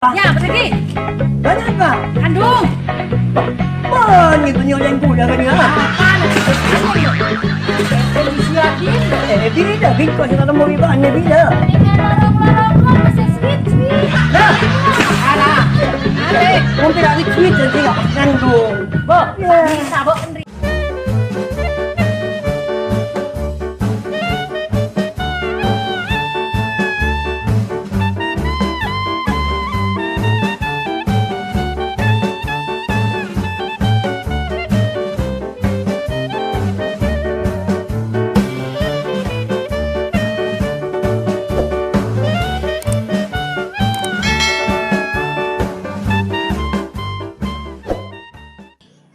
Ya, pergi. Banyak Pak. Kandung. Banyak punya yang kuda kan ya. Bila bingkos kita mau banyak bila. Nah, Ada. Ada. mungkin ada tweet nanti nggak kandung. Bo, bisa bo.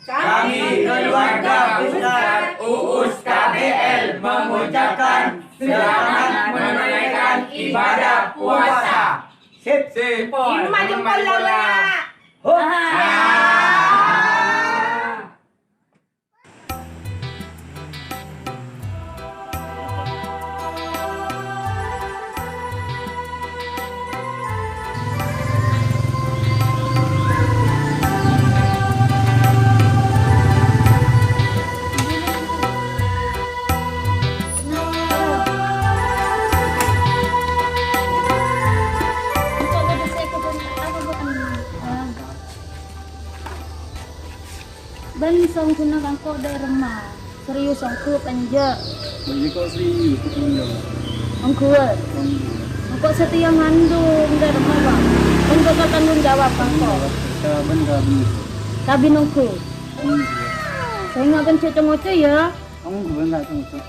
Kami keluarga Besar Uus KBL mengucapkan selamat menunaikan ibadah puasa. Sip. Ima jempol lah. Oh. Bali sang gunakan kode remah. Serius aku panja. Bagi kau serius ketinggal. Engkau setia ngandung dari remah bang. Engkau tak tanggung jawab engkau. Kaban. Tapi nungku. Saya nggak benci ngoce ya. Kamu keban tak tahu tu.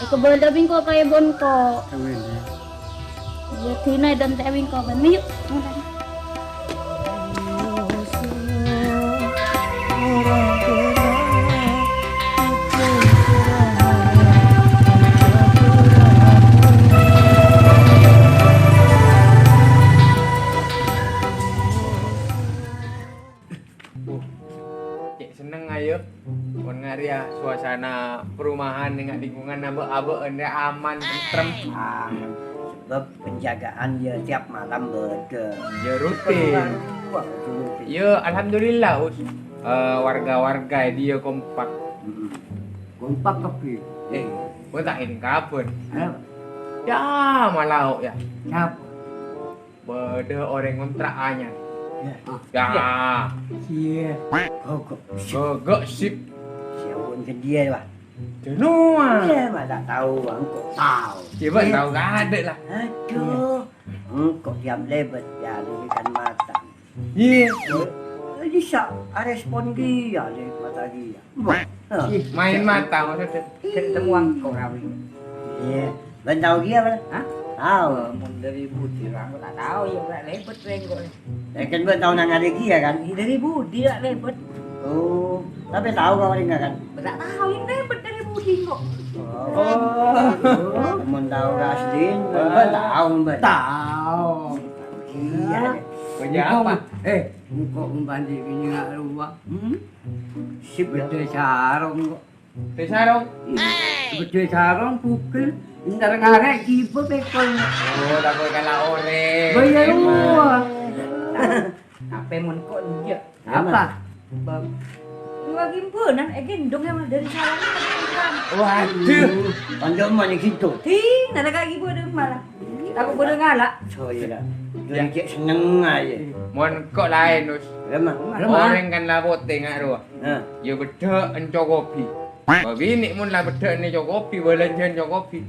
Aku boleh bingko kayak bonko. Kawin ya. Ya tinai dan teh bingko ban. Yuk. Cik seneng ayo kon ngaria suasana perumahan dengan lingkungan abe-abe ende aman tentrem. Sebab penjagaan dia tiap malam berde. Ya rutin. Ya alhamdulillah us. Warga-warga dia kompak. Kompak tapi. Kau tak ini kapan? Apa? Ya malau ya. Siapa? Beda orang kontrak anya. Ya. Ya. Iya. Kok Gogok sip. siapa ke dia lah? Jenua. Iya, mah tak tahu bang. Kok tahu? Coba tahu gak ada lah. Aduh. Kok diam lebat ya ikan mata. Iya. Bisa respon dia le mata dia. Main mata maksudnya. Ketemuan kau rawi. Iya. Ben tahu dia mana? Hah? Tahu. Mun dari budi aku tak tahu ya udah lebet renggo. Kan ben tahu nang ada dia kan. Dari budi lah lebet. Oh, tapi tahu kau enggak kan? Tak tahu yang lebet dari budi kok. Oh. Mun tahu asli, ben tahu ben. Tahu. Iya. Punya apa? Kok membandi ini nggak lupa. Sip ya. Beda sarung kok. Desarong. Beda sarung pukul. Ntar ngarek kipe bekol. Oh, tak boleh kalah orang. Bayar uang. Apa mun kok dia? Apa? Bang. Lagi benar gendong yang dari salah kan. Waduh. Panjang mana gitu. Ting, ada kaki bodoh malah. Aku bodoh ngalak. So ya dah. Dia cek seneng aja. Mon kok lain us. Lemah. Orang kan lah bote ngak ruah. Ha. Ya beda encok kopi. Babi ni mun lah beda ni encok kopi, belanjan encok kopi.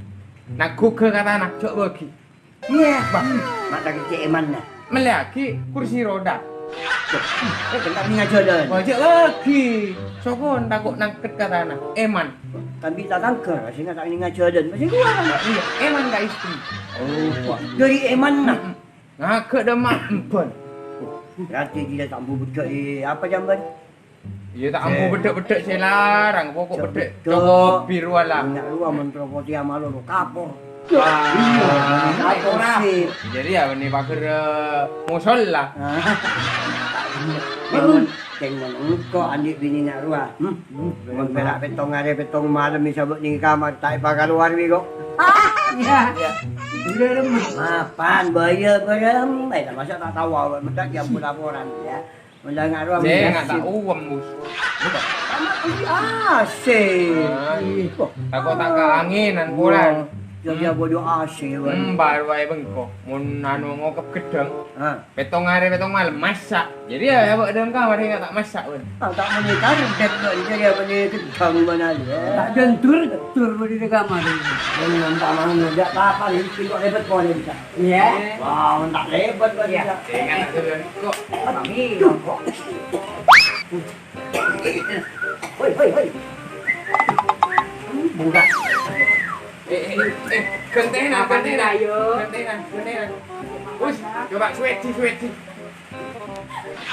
Nak kuke kata nak cok bagi. Iya, bang. Mata kecek mana? Melaki kursi roda. Kenapa ni ngajar dah? Bajak lagi. Sokon takut nangket kata anak. Eman. Tapi tak tangker, sehingga tak ini ngajar dah. Masih gua kan? Iya, eman tak istri. Oh, dari eman nak. Ngake demak empon. Berarti dia tak mampu betul apa jamban? Ya tak ampu bedek-bedek saya larang. Pokok bedek Bedek. cok kopi rualah. Nak luar mentropoti amalu lu kapor. Kapor Kapor sih. Jadi ya ini pakai musola. Tengok engkau adik bini nak luar. Mun berak petong ada petong malam ni sabut ni kamar tak pakai luar ni kok. Ya. Udah remah. Mapan bahaya berem. Tak masa tak tahu awak bedak yang laporan ya. Mendengar orang. Saya nggak tahu uang bos. Asyik. Takut tak ke anginan bulan. Dia bodoh asyik. Baru aja bengkok. Mun anu ngokap gedang. Ha. Petong hari petong malam masak. Jadi ya abang dalam kamar dia tak masak pun. Tak menikah dekat dia punya kedang mana dia. Tak jentur di kamar. Yang nampak mana dia apa ni tengok lebat kau dia bisa. Ya. Wah, tak lebat dia. Ingat tu bengkok. Mami. Hoi. Budak. Kontainer. Us, coba sweaty.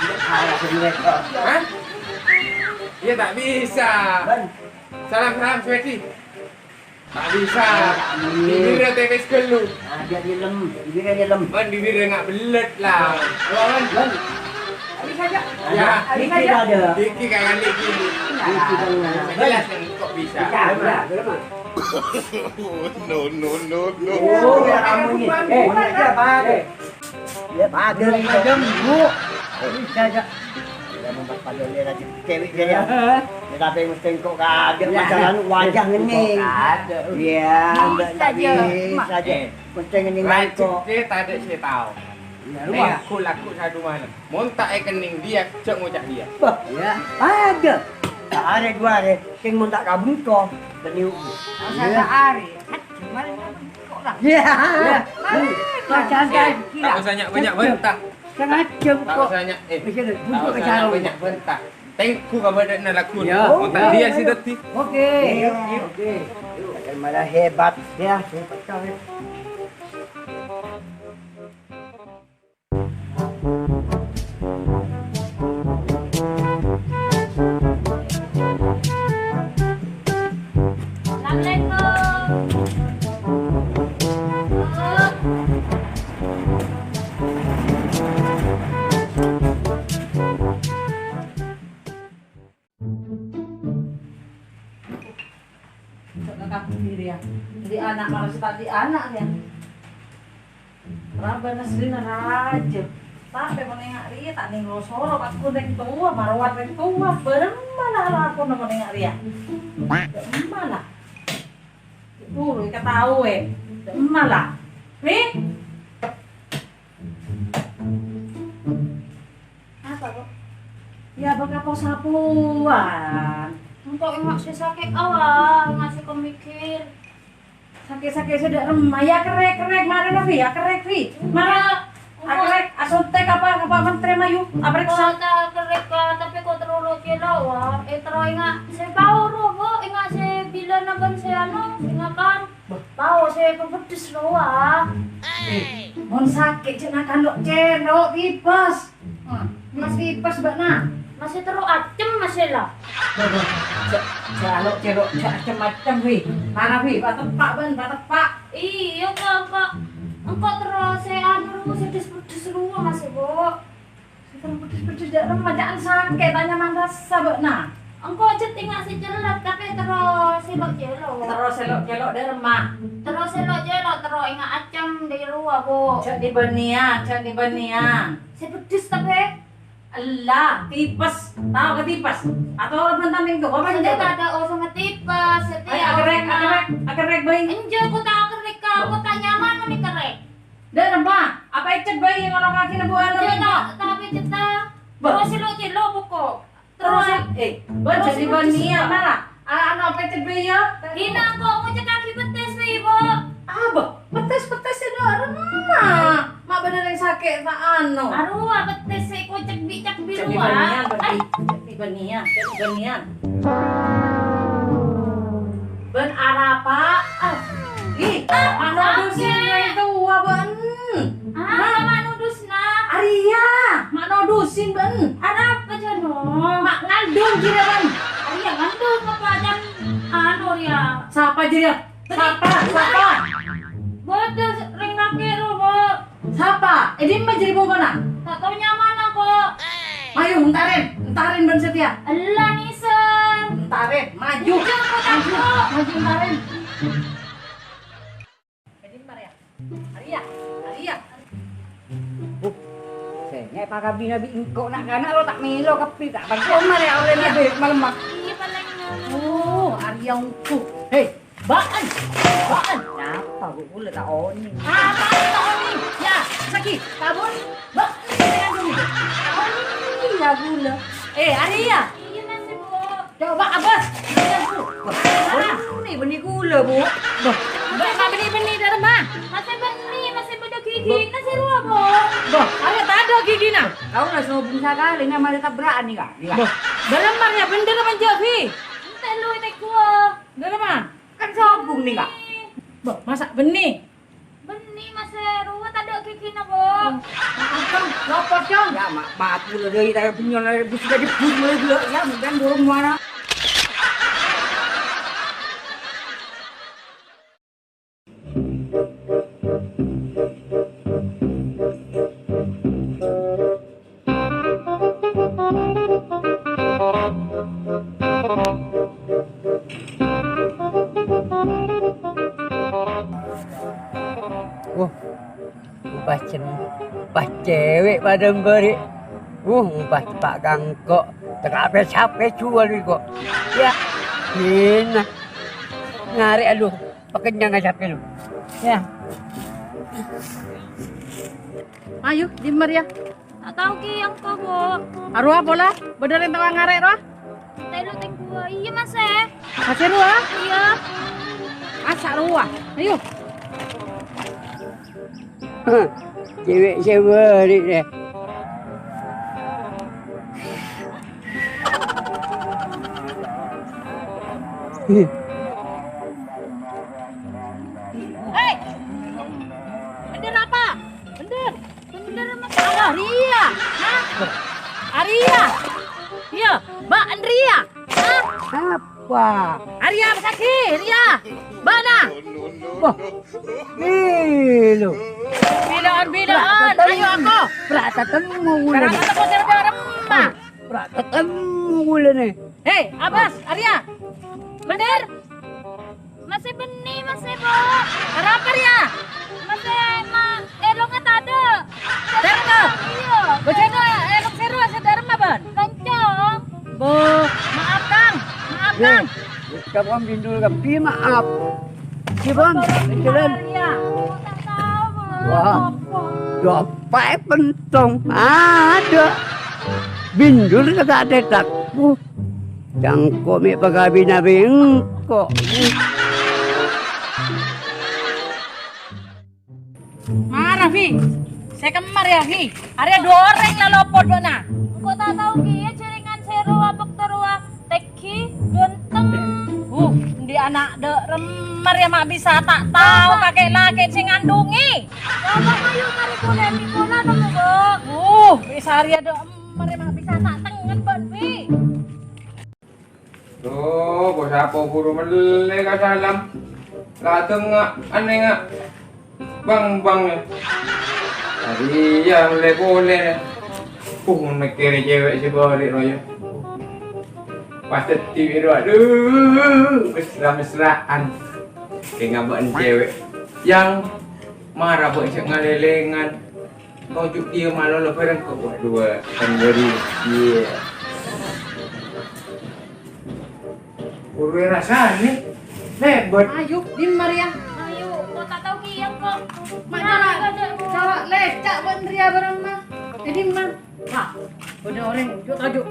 Salah mereka. Hah? Dia tak bisa. Ben. Salam sweaty. Tak bisa. Bibir TV sekelu. Dia dilem. Man bibir nggak belet lah. Ben. Ali saja. Ya, Ali Dikit saja. ada. Diki kayak gini. Dikit ada. Jelas yang kok bisa. Remah. Oh, ya kamu ni. Dia pakai. Dia pakai macam bu. Bisa aja. Dia membuat pada dia lagi cewek dia. Dia tapi mesti kok kaget macam wajah ni. Ada. Dia tak bisa aja. Mesti ni kok. Dia tak ada saya tahu. Ya, Ni rumah. aku laku satu mana. Montak kening dia, cek ngucap dia. Ya. Ada. Tak ada dua ada. King mun tak kabung kau. Beniu. Saya hari. Cuma kok lah. Ya. Kau cantik. Tak usah banyak bentak. Sangat jam Tak kok. usah Macam tu. tak Buka usah cara. banyak bentak. Tengku kabar dak nak laku. Ya. Montak dia si detik. Okey. Yuk. Okey. Akan malah hebat ya. Hebat kau. Jadi anak malah tadi anak ya. Rabah nasrina raja. Sampai menengak ria tak ning losoro pas kuning tua marwat rek tua bermana lah aku nang menengak ria. Mana? Dulu kita tahu mana? Nih. Apa kok? Ya bakal pos sapuan. Untuk emak si sakit awal ngasih mikir. Sakit-sakit sudah remah ya kerek mana nabi ya kerek vi mana kerek asontek apa menteri mayu apa Kau tak kerek tapi kau terlalu kelawa. Teringat saya tahu robo ingat saya bila naban saya ingat kan. Tahu saya pepedes loa. mon sakit cenakan lo cenok tipes mas tipes bana Masih terus acem masih lah. jaluk macam-macam vi mana vi batepak batepak Iya kak. Engkau terus saya anu pedes lu masih bu. pedes dak remah jangan sakit tanya mana sabana Engkau aja tinggal si jelat tapi terus selok jelo. terus selok dari remah Terus selok jelo terus ingat acem di luar bu. cek di benian Si pedes tapi. Allah tipes tahu ke tipes atau orang mentang minggu apa Saya aja tak ada orang tipes. Setiap akerek bayi Enjo aku tak kerek aku tak nyaman nih kerek. dan apa ecek bayi yang orang kaki nebuan Dia tak tapi kita terus selok jelo pokok. terus Terus baca di bania mana anu apa ecek bayi ya Gina kok mau cek kaki betes nih bu. apa petes itu remah mak bener yang sakit tak anu Aduh betes saya kok cek cek di biru banian ah. berarti cek di banian ben arapa ih mana dusin itu ben Sama nudusna. Arya mak nodusin ben Ada apa jano? mak ngandung kira ben Iya ngandung apa jam anu ya. siapa jadi siapa Bodoh ring kaki lu bu. siapa ini mah jadi mau mana Tak tahu nyaman aku. ayo entarin ben setia Allah nisen. entarin maju Jangan kau takut. maju entarin jadi Maria Nyai pagabi nabi engkau nak kana lo tak melo kapi tak bangko mari awre dia bek malam mak. Iya paling Oh, Arya ungku. Hei, baan. Baan. Apa bu kula tak oni. Apa tak oni? Ya, sakit. Kabun. Baan dengan dulu. Oni ya gula. Arya. iya masih bu. Coba abas. Ni benih gula bu. Boh, mbak benih-benih dari mah. Masih benih, masih beda gigi, masih ruah bu. Boh, Arya tak ada gigi nak. Kau nak sobung sekali ni mari tabrakan ni kak. Boh, belemar ya bener manja Vi. Entah lu itu gua. Belemar. Kan sobung ni kak. Boh, masak benih. Benih masih ruah tak ada gigi na bu. Maafkan, lopot dong. Ya maaf pula dari tak punya sudah dipun mulai gula ya mudah dorong mana. Pas cewek pada beri. Pas Pak Gangkok. Tak apa jual ni kok. Ya. Hina. Ngari aduh. Pakenyang capek lu. Ya. Ayo, di Maria. Tak tahu ki yang kau bu. Arwah bola, benerin tawang ngarek roh. Entah lu itu gua. Iya masih. Kasih ruah. Iya. Asak ruah. Ayo. Cewek beri deh. Hei. Bener apa? Bener. Bener mas. Arya. Hah? Arya. Iya, Mbak Andria. Hah? Apa? Arya sakit, Ria. Mana? Wah. Lu. Bilaan. Ayo aku. Berata temu Sekarang bulan. kita mau cari remah. Berata temu bulan ni. Hei, Abbas, Arya. Bener? Masih benih masih bu. Kenapa Ria? Masih emang elongnya tak ada. Darma. Iya. Bagaimana elok seru sedarma ban? Kencang. Bu, maaf Kang. Maaf Kang. Kamu bindul kapi maaf. Si bang, jalan. Arya. Tak tahu bu. Wah. Apa? Dopai pentong ada. Bindul kata ada takku. Yang komik pagabi nabi engkau. Marah Vi. Saya kemar ya Vi. Arya dua orang lah lopot mana? Kau tak tahu ki jaringan seru apa terua teki ganteng. Di anak de remar ya mak bisa tak tahu kakek laki sing ngandungi. Apa kayu kari polemik bola dong bu. Bisa Arya de remar ya mak bisa tak tengen ban Vi. Tuh, bos apa buru melek ke dalam. Lah tengah aneh ngak. Bang ya. Tadi ya melek boleh. Nak kira cewek si balik royo. Pas TV tu aduh, mesra-mesraan. Kayak ngabak cewek yang marah buat cak ngalelengan. Tojuk dia malu lo perang kau buat dua kan beri. Yeah. Urus rasa ni. Hebat. Ayo, di Maria. Ayo, kau tak tahu ki yang kau. Mana cara lecak ban Ria barang mah. Jadi mah. Ha, bener orang juk tajuk.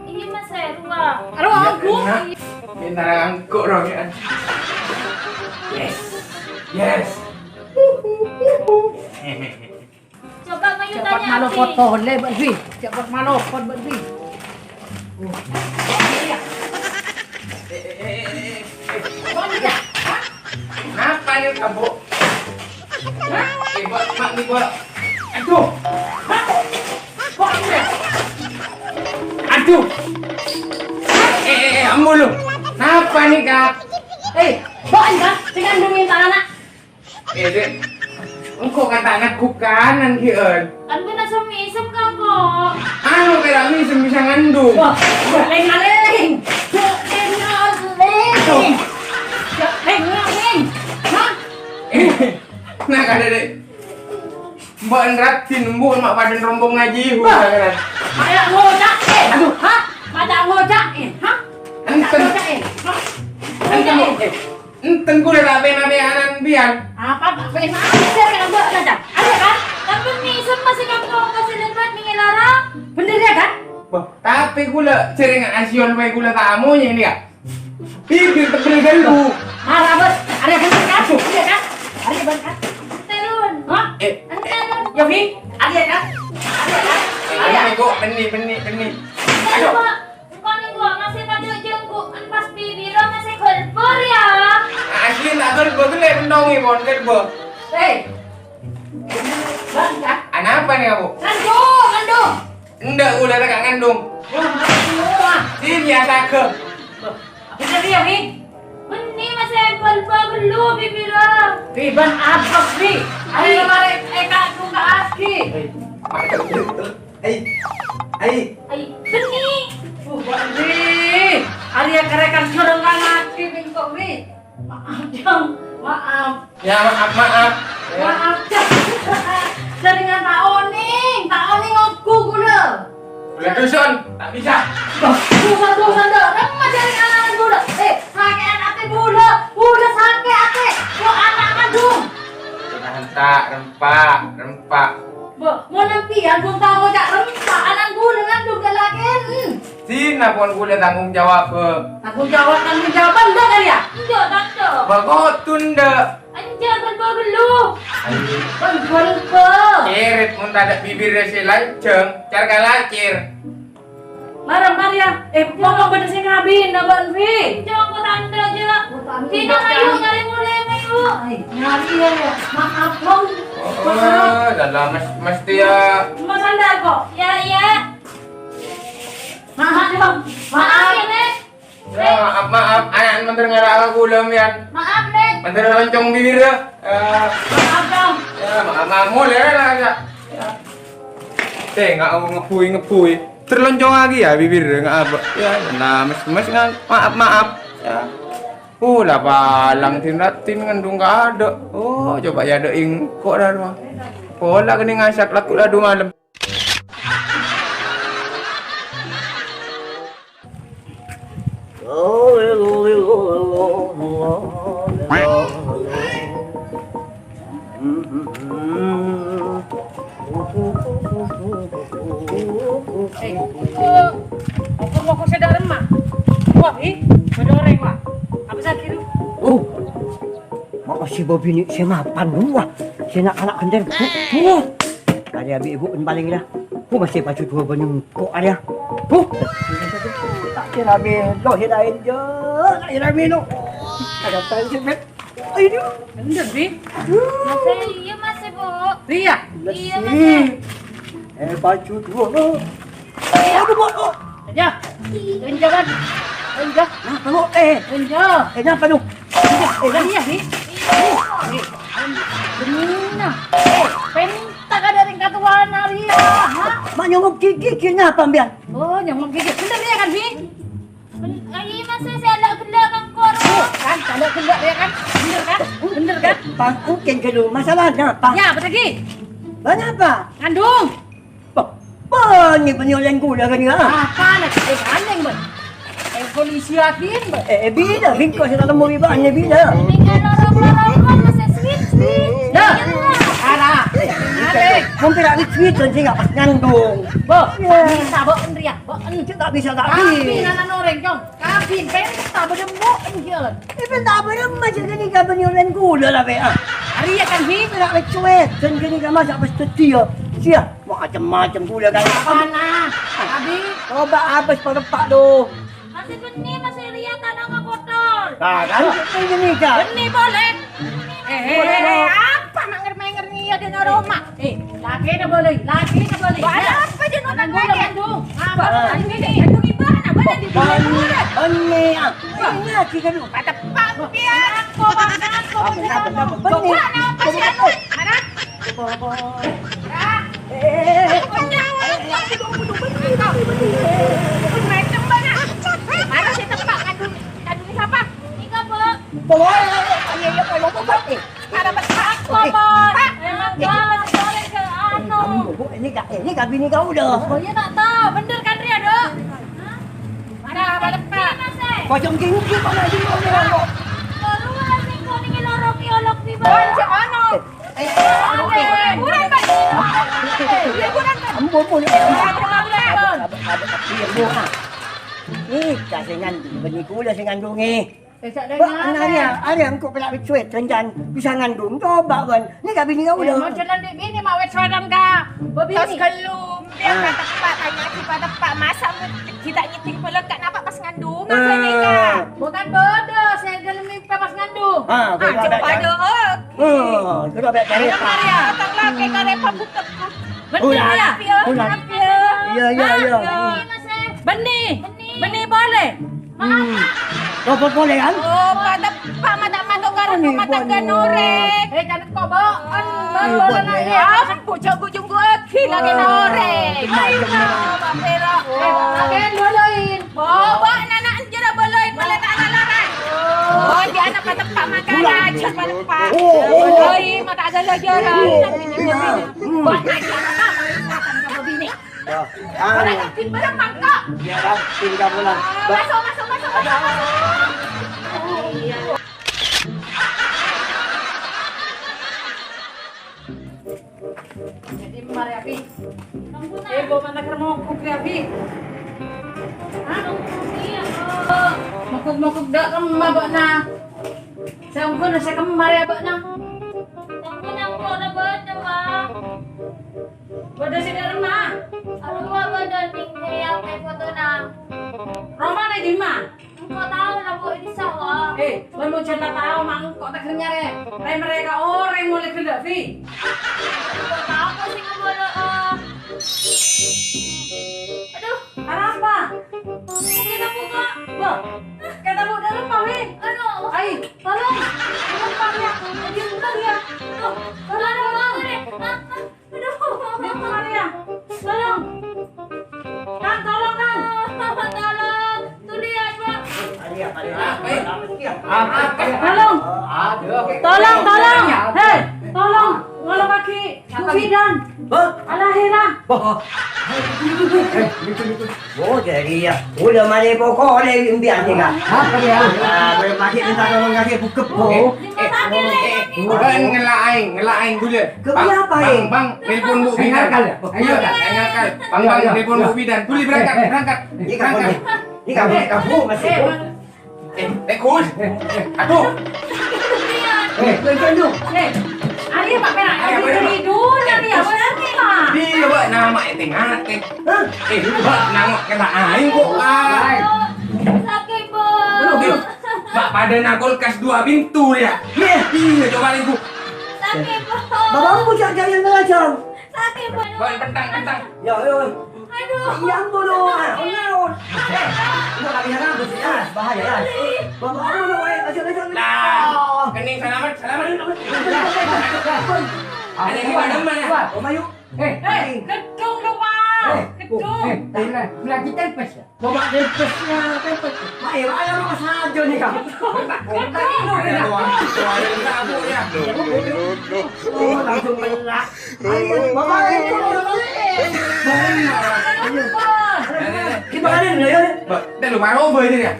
Iya mas seru ah. Aduh, aku. Minta angkut orang ya. Yes. Coba mayu Cepat tanya malu Abi. pot pohon le ban Vi. Cepat malu pot ban Vi. Kenapa ni kamu? Mak ni buat. Aduh. Kok ini? Aduh. Ambo lu. Kenapa ni kak? Boan kan? Sing ngandungin tak anak. Dek. Engkau kata anakku kanan kian. Kan kena semisem kau kok. Anu kira ni bisa ngandung. Wah, leng-leng. Leng-leng. Leng-leng. Hah? Nah kada dek. Mbak Enratin, mbak mak badan rombong ngaji kan. Mak ngojak aduh, hah? Mak ngojak hah? Enten. Enten ku dah nabe anan bian. Apa Pak Fe? Saya kan Mbak aja. Ada kan? Tapi nih masih kamu mau kasih lebat nih larang. Bener ya kan? Tapi gula sering asion bae gula tamunya ini ya. Bibir tebel gelu. Marah bos. Ada kan? Ada kan? Ada kan? Telun. Hah? Telun. Ya Vi, ada kan? Ada kok beni. Ayo Pak. Kau nih gua masih pada jengku. Pas bibiro masih gelbor ya. Asli tak gerbo tu le pendongi mon gerbo. Bang kan? Apa nih kamu? Ngandung. Enggak udah tak ngandung. Wah, Ini biasa ke. bener ya Vi? Ini masih gelbor gelu bibiro. Vi ban apa Vi? Ada kemarin eka tunggu aski. Ai. Beni. Bukan Vi. Arya kerekan sorong kan aski bingkok Vi. Maaf dong, maaf. Ya maaf. Maaf Cak. Jaringan tak oning aku gula. Boleh dusun, tak bisa. Bukan dah. Nama jaringan anak gula. Sakit hati gula. Udah sakit hati. Gua anak kandung. Tak rempak. Mau nempian pun tahu cak rempah anak gula ngandung galakin. Sina pun gula tanggung jawab ke. Tanggung jawab enggak kan ya? Enggak, tante. Bagot tunda. Anja gelbor gelu. Bener. Kirit mun tak ada bibir resi lanceng, cara lacir. Marah ya. Ngomong bener sih ngabin naban Vi. Jangan tante aja. Tidak ayo nyari mulai ayo. Nyari ya. Maaf dong. Oh, dalam mesti ya. Mas Andar kok. Ya. Maaf dong. Maaf ya, Nek. Ya, maaf. Anak menteri ngarang aku belum ya. Maaf, Nek. Menteri loncong bibir ya. Maaf dong. Ya, maaf mulai lah ya. Nggak mau ngepui. Terloncong lagi ya bibir nggak apa. Ya, nah mas nggak maaf. Ya. Lah palang tinatin ngandung nggak ada. Oh, coba ya ada ing kok dah rumah. Pola kena ngasak laku dah 2 malam. Aku sedang remah. Wah, bedoreng wah. Apa sakit? Si Bobby ni saya mapan dulu wah. Saya nak anak kender tuh. Ada abi ibu paling dah. Masih pacu dua banyak kok ada. Tak kira abi lo hidain je. Tak kira abi lo. Ada tanjir bet. Aduh. Bener, Vi. Masih, Bu. Ria. Iya, masih. Pacu dua. Aduh, bodoh. Ya. Enjakan. Enjak. Kenapa lo? Enjak. Kenapa lo? Ria, Vi. Benina. Pentak ada ring katuan Ria. Hah? Mak nyongok gigi kenapa ambil? Oh, nyamuk gigi. Bener Ria kan, Vi? Iya, masih saya ada gelak kan koro. Kan, kalau gelak Ria kan? Bener kan? Mungkin ke dulu masalahnya apa? Ya, apa lagi? Banyak apa? Ngandung. Banyak penyolen gula kan ya? Apa nak? Aneh, Ben. Polisi yakin, Ben. Bila ringkos sa dalam mo iba niya bila. Ini kan lorong-lorong masih sweet. Dah. Ara. Ade. Hampir ada tweet dan saya pas ngandung. Bo, bisa bo Ria. Bo. Kita tak bisa tak Kabin bisa. anak noreng, Jong. Kabin, penta bedemo jalan. Tak apa dah macam ni ka penyolen gula lah be. Ria kan, Vi? Tidak ada cuit dan kini ka masak pas setia. Sia, macam-macam gula kan. Mana? Abi. Coba habis pada pak do. Masih benih, masih lihat tanah nggak kotor. Kan ini ka. Beni boleh. Apa nak ngermi-ngermi ya dengan Roma? Laki na boleh. Ada apa je nona lagi? Ngandung. Apa? Ini ngandung gimana? Mana di bulan? Ini ini aki ka do. Kata pak dia. Aku. Beni. Apa sih anu? Mana? Mana si tempat ngandung siapa? Ika, Bu. Boleh. Ayo kalau mau buat Ada betak, Emang jalan sore ke bini kau dah. Oh ya tak tahu, bener kan Ria dok? Mana balik pak? Kocong tinggi kau nak di kau dah. Keluar sing kau ni lorong olok di Oh cak ano? Ambon pun. Ni kasih ngandung bini kau dah ngandung ni. Cak Ada yang kau pelak cuit rencan bisa ngandung coba kan. Ni kau bini kau dah. Mau jalan di bini mau wet swadam ka? Tas kelum, dia kata Pak tanya kepada Pak masa kita nyeting pelekat nampak pas ngandung apa ni kak? Bukan bodoh, saya dalam mimpi pas ngandung. Coba doa. Kau dah cari Ada apa? Maria. Datang lagi kare pembuka. Benih ya? Pulang. Maaf ya. Ya. Benih. Benih boleh. Kau boleh kan? Oh, pada Pak mata garam mata ganorek. Jangan kau bawa. Baru nak Ya, pucuk gujung gua lagi norek. Ayo, Pak Pero. Oke, boloin. Bawa anak jera boloin malah tak laran. Oh, dia anak pada Pak makan aja pada Pak. Boloin mata ada lagi orang. Buat aja mata kamu bini. Orang yakin barang mangkok. Biarlah tinggal pulang. Masuk. Jadi mari api. Ibu mana kermokuk ya api? Mokuk dak kemma bak na. Saya ungkun saya kemari bak na. Bodoh sih rumah. Roma na di ma. Lalu cerita tahu mang kok tak kenyar ya. Mereka orang mulai kerja fi. Aduh, apa? Kita buka. Wah, kita buka dalam pawe. Aduh, ay, tolong. Tolong pawe ya. Dia buka ya. Tolong. Aduh, Maria. Tolong. Kang, tolong Kang. Tolong. Tuh dia, Pak. Tolong. Hei, tolong. Ngolong kaki. Kufidan. Alahira. Oh jadi ya, udah mana pokok ada impian ni kan? Apa dia? Boleh pakai minta tolong kaki buka po. Bukan ngelain gula. Kenapa Bang, telepon Bu Bidan. Iya kan? Ngakal. Bang, telepon Bu Bidan. Tuli berangkat. Ni kamu masih. Kul. Aduh. Betul tu. Ari Pak Perak, dari dulu nanti ya, berarti lah. Dia buat nama tengah. Buat nama kata aing kok. Sakit, Bos. Pak pada nakol kas 2 pintu ya. Iya, coba ibu. Sakit, Bos. Bapak jangan jalan macam. Sakit, Bos. Bawa pentang. Ya, Aduh. yang bodoh. Ongaron. Mau tak biar apa sih? Bahaya ya. Bapak bodoh, aja. Nah, kening selamat. Ada yang padam mana? Mayu. Gedung lu Pak. Gedung. Lagi tempes ya? Bapak tempesnya. Mayu, ayo mas saja ni kau. Oh, langsung melak. Bapak itu. Kita ada ni ya. Dah lu paro bơi thế nè.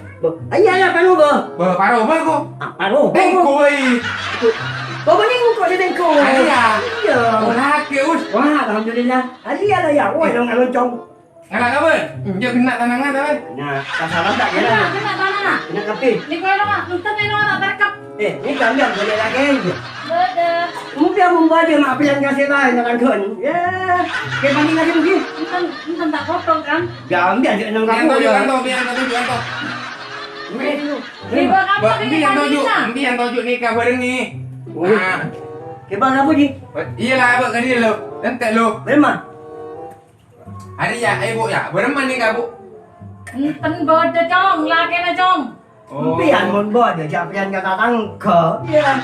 Ayah ya paro ba. Paro bơi cô. Paro. Đen cùi. Bapak ni kau jadi kau. Ayah. Iya. Wah, keus. Wah, alhamdulillah. Ayah lah ya. Wah, dong alun cong. Ngalah apa? Dia kena tanangan apa? Nah, tak salah tak kira. Kena tanah. Nak kapi. Ni kau nak, nonton ni nak terkap. Ni kami yang boleh lagi. Bodoh. Mungkin membuat dia mak pilihan kasih lain dengan kan. Ya, kayak banding lagi mungkin. Nonton tak potong kan? Gambar dia nang Biar kamu tunjuk ya. kantor, biar tunjuk. Ni buat apa ni Ambil yang tunjuk ni kabar ni. Nah, Kebang apa ni? iyalah abang kan dia lo. Entek lo. Memang. Ada ya, ibu ya. Berman ni kabu. Nonton bodoh cong, laki na cong. Pilihan membuat dia jangan kata tangke. Ya.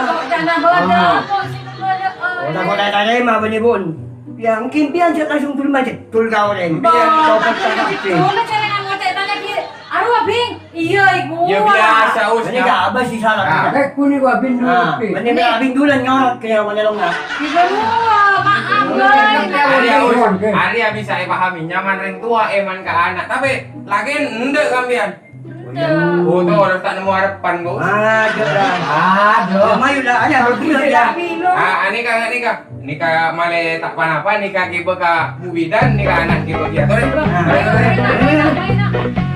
Kok jangan bodoh. Kok sih bodoh? Orang kau dah tanya mah bani pun. Ya mungkin pian saya langsung turun macam. Turun kau ni. Boleh celengan ngotek tanya ki. Aduh abing, Iya, ibu. Ya biasa Ini usnya. ka abah si salah. Ah. Kayak kuning gua bin dulu. Nah, mana may abing dulan nyorot kaya manilong na. Ibu, maaf, guys. Arya bisa pahami nyaman ring tua eman ke anak tapi lagi ndek kambian. Oh tuh orang tak nemu harapan bos. Aduh dah. Aduh. Mayu dah ada berbulan dah. Nikah nikah male tak panapa nikah kiba ka mubidan nikah anak kiba dia. Tore. Enak, enak.